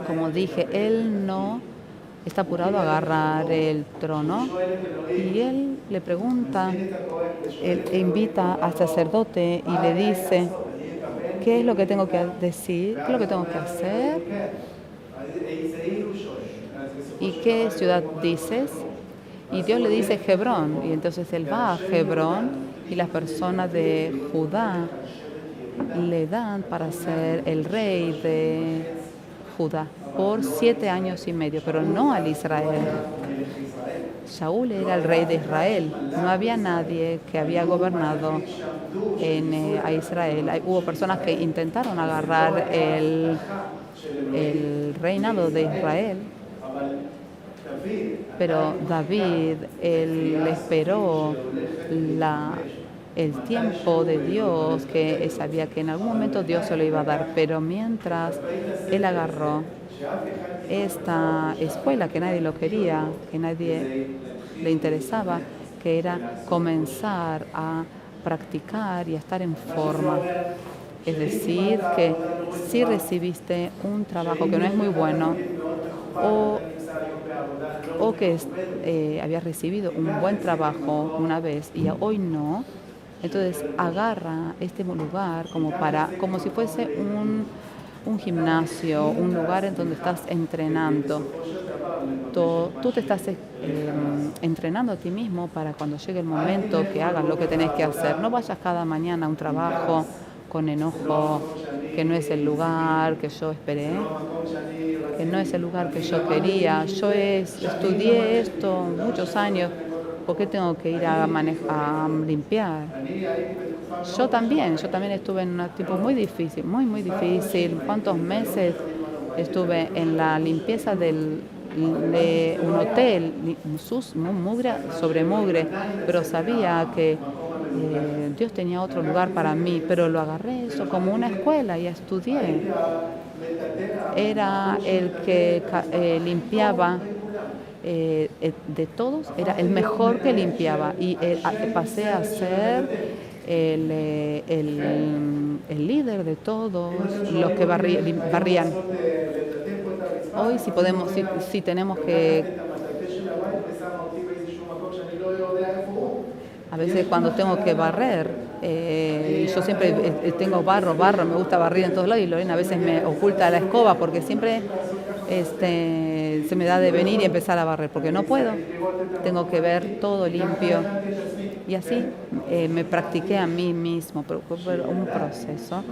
Speaker 1: como dije, él no está apurado a agarrar el trono, y él le pregunta, él invita al sacerdote y le dice, ¿qué es lo que tengo que decir? ¿Qué es lo que tengo que hacer? ¿Y qué ciudad dices? Y Dios le dice Hebrón, y entonces él va a Hebrón, y las personas de Judá le dan para ser el rey de Judá por 7 años y medio, pero no al Israel. Saúl era el rey de Israel, no había nadie que había gobernado a Israel. Hubo personas que intentaron agarrar el reinado de Israel, pero David, él esperó el tiempo de Dios, que sabía que en algún momento Dios se lo iba a dar, pero mientras él agarró esta escuela que nadie lo quería, que nadie le interesaba, que era comenzar a practicar y a estar en forma. Es decir, que si recibiste un trabajo que no es muy bueno, o que habías recibido un buen trabajo una vez y hoy no, Entonces agarra este lugar como si fuese un gimnasio, un lugar en donde estás entrenando. Tú te estás entrenando a ti mismo para cuando llegue el momento que hagas lo que tenés que hacer. No vayas cada mañana a un trabajo con enojo, que no es el lugar que yo esperé, que no es el lugar que yo quería. Estudié esto muchos años, ¿por qué tengo que ir a limpiar? Yo también estuve en un tiempo muy difícil, muy difícil. ¿Cuántos meses estuve en la limpieza de un hotel, mugre sobre mugre, pero sabía que Dios tenía otro lugar para mí, pero lo agarré eso como una escuela y estudié. Era el que limpiaba de todos, era el mejor que limpiaba y pasé a ser el líder de todos los que barrían. Hoy si tenemos que... A veces cuando tengo que barrer, yo siempre tengo barro, me gusta barrer en todos lados y Lorena a veces me oculta la escoba porque siempre se me da de venir y empezar a barrer, porque no puedo, tengo que ver todo limpio. Y así me practiqué a mí mismo, pero fue un proceso,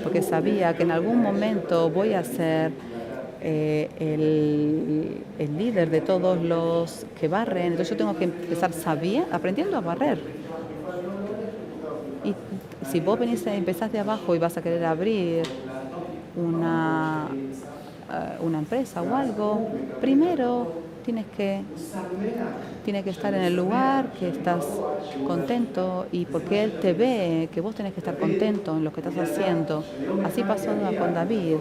Speaker 1: porque sabía que en algún momento voy a ser el líder de todos los que barren. Entonces yo tengo que empezar aprendiendo a barrer. Y si vos empezás de abajo y vas a querer abrir una empresa o algo, primero tienes que estar en el lugar que estás contento y porque Él te ve que vos tenés que estar contento en lo que estás haciendo. Así pasó con David.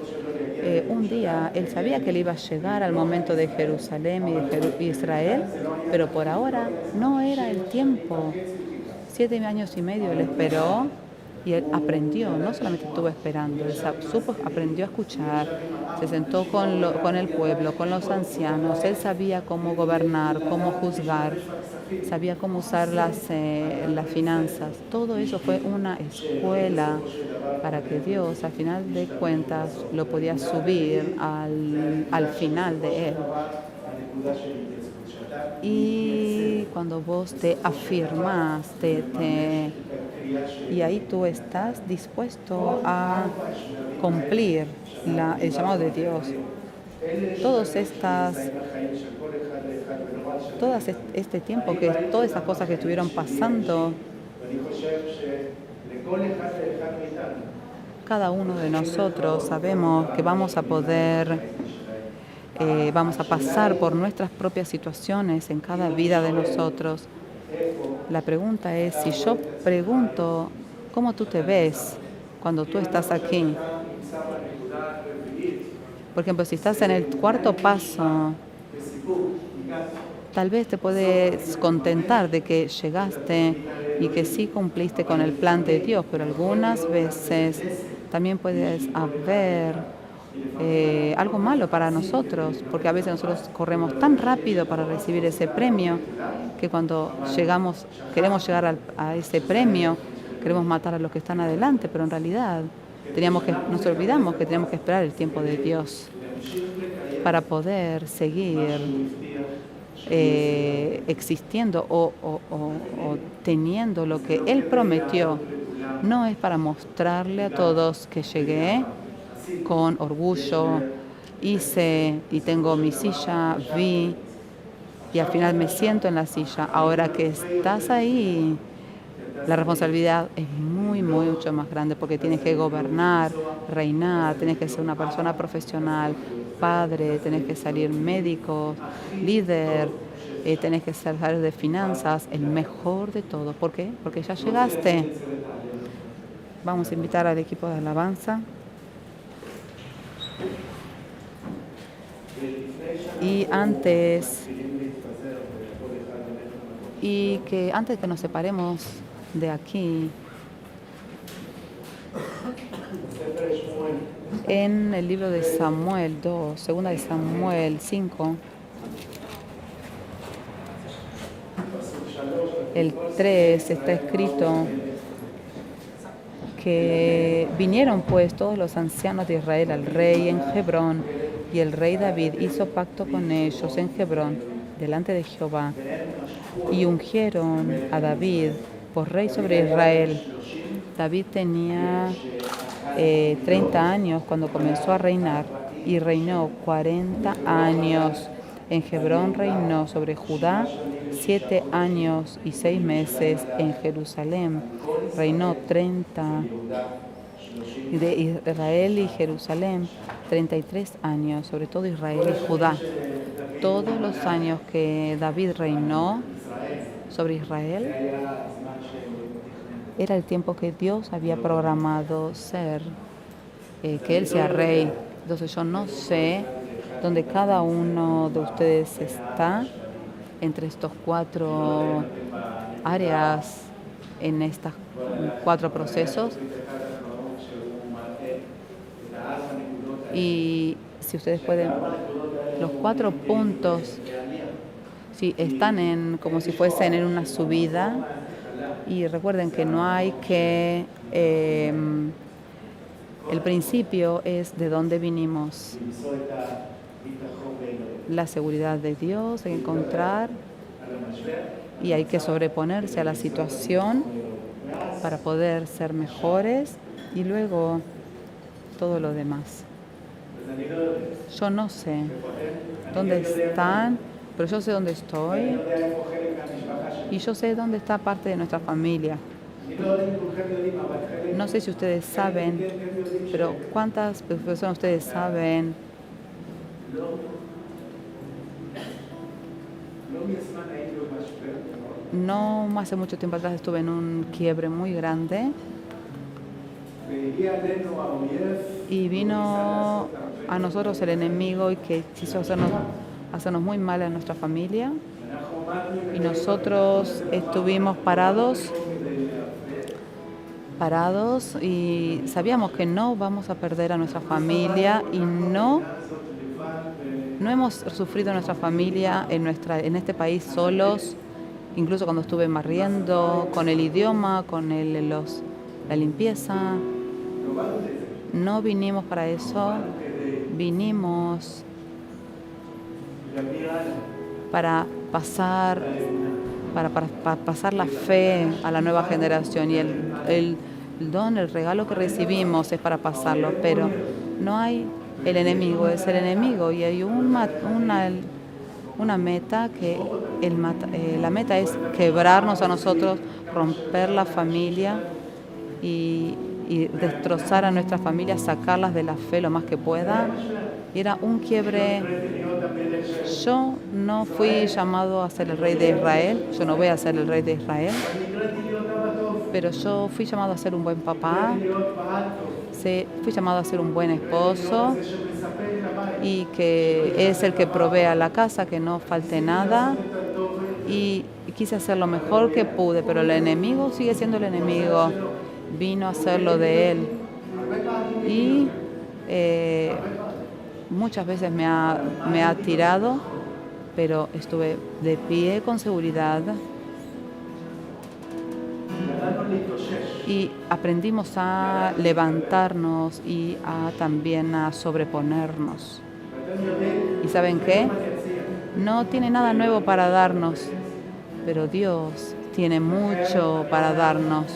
Speaker 1: Un día él sabía que él iba a llegar al momento de Jerusalén y de Israel, pero por ahora no era el tiempo. 7 años y medio él esperó y él aprendió, no solamente estuvo esperando, él aprendió a escuchar, se sentó con el pueblo, con los ancianos, él sabía cómo gobernar, cómo juzgar, sabía cómo usar las finanzas. Todo eso fue una escuela para que Dios, al final de cuentas, lo podía subir al final de él. Y cuando vos te afirmás, y ahí tú estás dispuesto a cumplir el llamado de Dios. Todas este tiempo, todas esas cosas que estuvieron pasando, cada uno de nosotros sabemos que vamos a pasar por nuestras propias situaciones en cada vida de nosotros. La pregunta es, si yo pregunto, ¿cómo tú te ves cuando tú estás aquí? Por ejemplo, si estás en el cuarto paso, tal vez te puedes contentar de que llegaste y que sí cumpliste con el plan de Dios, pero algunas veces también puedes haber algo malo para nosotros, porque a veces nosotros corremos tan rápido para recibir ese premio que cuando queremos llegar a ese premio, queremos matar a los que están adelante, pero en realidad nos olvidamos que tenemos que esperar el tiempo de Dios para poder seguir existiendo o teniendo lo que Él prometió. No es para mostrarle a todos que llegué con orgullo, hice y tengo mi silla, vi y al final me siento en la silla. Ahora que estás ahí, la responsabilidad es mucho más grande porque tienes que gobernar, reinar, tienes que ser una persona profesional, padre, tienes que salir médico, líder, tienes que saber de finanzas, el mejor de todo. ¿Por qué? Porque ya llegaste. Vamos a invitar al equipo de alabanza. Y antes de que nos separemos de aquí, en el libro de Samuel 2, segunda de Samuel 5, el 3 está escrito que vinieron pues todos los ancianos de Israel al rey en Hebrón, y el rey David hizo pacto con ellos en Hebrón, delante de Jehová, y ungieron a David por rey sobre Israel. David tenía 30 años cuando comenzó a reinar, y reinó 40 años. En Hebrón reinó sobre Judá 7 años y 6 meses. En Jerusalén reinó 30. De Israel y Jerusalén 33 años, sobre todo Israel y Judá. Todos los años que David reinó sobre Israel era el tiempo que Dios había programado ser, que Él sea rey. Entonces yo no sé dónde cada uno de ustedes está entre estos 4 áreas, en estos 4 procesos. Y si ustedes pueden, los 4 puntos, si están como si fuesen en una subida, y recuerden que no hay que, el principio es de dónde vinimos. La seguridad de Dios hay que encontrar, y hay que sobreponerse a la situación para poder ser mejores, y luego todo lo demás. Yo no sé dónde están, pero yo sé dónde estoy, y yo sé dónde está parte de nuestra familia. No sé si ustedes saben, pero ¿cuántas personas ustedes saben? No hace mucho tiempo atrás estuve en un quiebre muy grande, y vino a nosotros el enemigo y que quiso hacernos muy mal a nuestra familia, y nosotros estuvimos parados y sabíamos que no vamos a perder a nuestra familia, y no hemos sufrido nuestra familia en este país solos, incluso cuando estuve barriendo, con el idioma, con la limpieza. No vinimos para eso, vinimos para pasar la fe a la nueva generación, y el don, el regalo que recibimos es para pasarlo, pero no hay, el enemigo es el enemigo, y hay una meta que la meta es quebrarnos a nosotros, romper la familia y destrozar a nuestras familias, sacarlas de la fe lo más que pueda. Y era un quiebre. Yo no fui llamado a ser el rey de Israel, yo no voy a ser el rey de Israel, pero yo fui llamado a ser un buen papá, fui llamado a ser un buen esposo, y que es el que provee a la casa, que no falte nada, y quise hacer lo mejor que pude, pero el enemigo sigue siendo el enemigo, vino a hacer lo de él, y muchas veces me ha tirado, pero estuve de pie con seguridad, y aprendimos a levantarnos y también a sobreponernos. ¿Y saben qué? No tiene nada nuevo para darnos, pero Dios tiene mucho para darnos.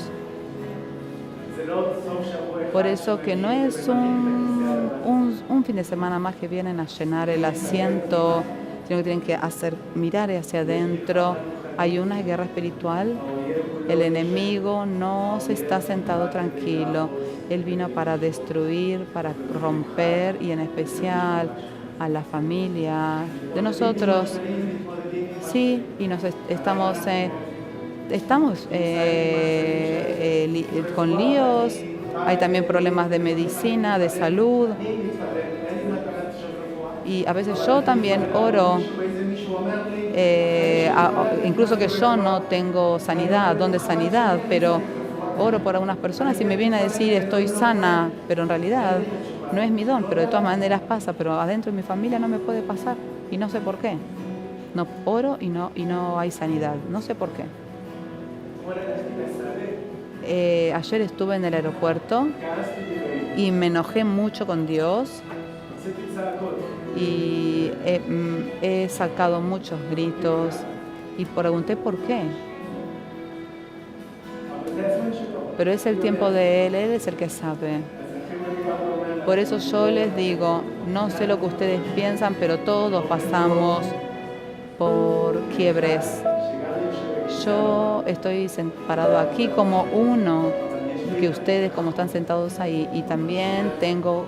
Speaker 1: Por eso que no es un fin de semana más que vienen a llenar el asiento, sino que tienen que mirar hacia adentro. Hay una guerra espiritual. El enemigo no se está sentado tranquilo. Él vino para destruir, para romper, y en especial a la familia de nosotros. Sí, y estamos con líos. Hay también problemas de medicina, de salud. Y a veces yo también oro, incluso que yo no tengo sanidad, don de sanidad, pero oro por algunas personas y me viene a decir estoy sana, pero en realidad no es mi don, pero de todas maneras pasa, pero adentro de mi familia no me puede pasar, y no sé por qué. No oro y no hay sanidad, no sé por qué. Ayer estuve en el aeropuerto y me enojé mucho con Dios y he sacado muchos gritos y pregunté por qué. Pero es el tiempo de Él es el que sabe. Por eso yo les digo, no sé lo que ustedes piensan, pero todos pasamos por quiebres. Yo estoy parado aquí como uno que ustedes como están sentados ahí y también tengo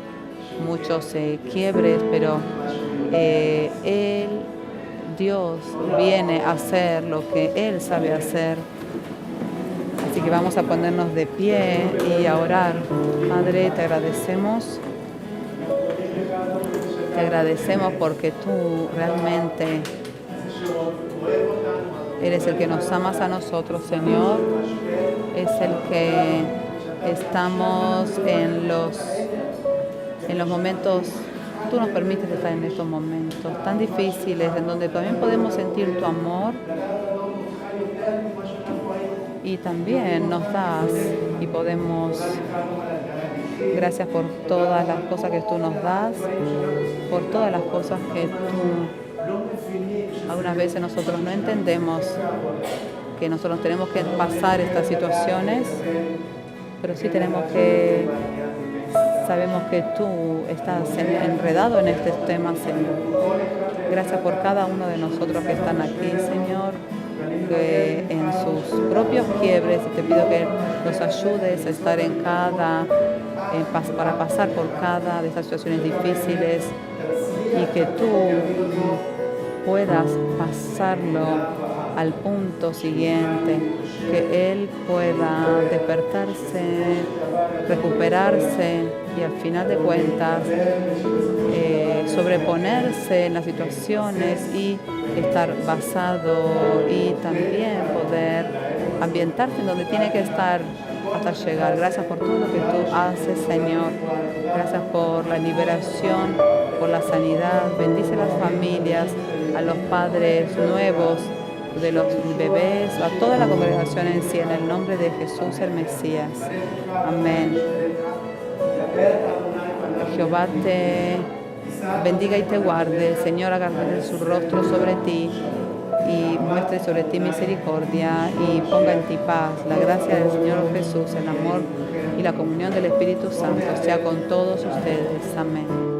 Speaker 1: muchos quiebres, pero Dios viene a hacer lo que Él sabe hacer. Así que vamos a ponernos de pie y a orar. Padre, te agradecemos. Te agradecemos porque tú realmente eres el que nos amas a nosotros, Señor. Es el que estamos en los momentos, tú nos permites estar en estos momentos tan difíciles, en donde también podemos sentir tu amor y también nos das y podemos, gracias por todas las cosas que tú nos das, por todas las cosas que tú, algunas veces nosotros no entendemos que nosotros tenemos que pasar estas situaciones, pero sí sabemos que tú estás enredado en este tema, Señor. Gracias por cada uno de nosotros que están aquí, Señor, que en sus propios quiebres, y te pido que los ayudes a estar para pasar por cada de estas situaciones difíciles y que tú puedas pasarlo al punto siguiente, que Él pueda despertarse, recuperarse y al final de cuentas sobreponerse en las situaciones y estar basado y también poder ambientarse en donde tiene que estar hasta llegar. Gracias por todo lo que tú haces, Señor. Gracias por la liberación, por la sanidad. Bendice las familias, a los padres nuevos de los bebés, a toda la congregación en sí, en el nombre de Jesús el Mesías. Amén. Jehová te bendiga y te guarde. El Señor haga relucir su rostro sobre ti y muestre sobre ti misericordia y ponga en ti paz. La gracia del Señor Jesús, el amor y la comunión del Espíritu Santo sea con todos ustedes. Amén.